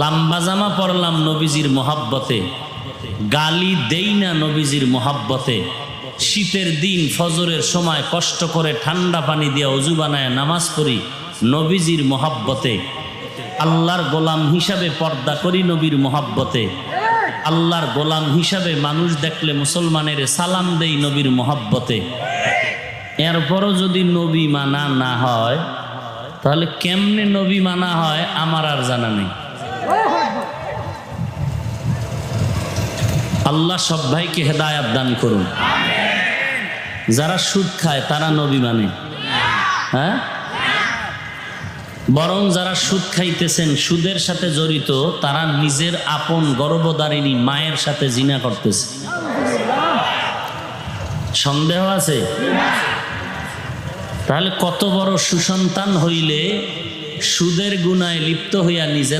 লম্বা জামা পরলাম নবীজির মহব্বতে, গালি দেই না নবীজির মহব্বতে, শীতের দিন ফজরের সময় কষ্ট করে ঠান্ডা পানি দিয়ে অজু বানায় নামাজ পড়ি নবীজির মহব্বতে, আল্লাহর গোলাম হিসাবে পর্দা করি নবীর মহব্বতে, আল্লাহর গোলাম হিসাবে মানুষ দেখলে মুসলমানের সালাম দেই নবীর মহব্বতে। এরপরও যদি নবী মানা না হয় তাহলে কেমনে নবী মানা হয় আমার আর জানা নেই। আল্লাহ সব ভাইকে হেদায়াত দান করুন। যারা সুদ খায় তারা নবী মানে? হ্যাঁ, বরং যারা সুদ খাইতেছেন, সুদের সাথে জড়িত, তারা নিজের আপন গর্ভধারিণী মায়ের সাথে জিনা করতেছে। সন্দেহ আছে? তাহলে কত বড় সুসন্তান হইলে সুদের গুনায় লিপ্ত হইয়া নিজের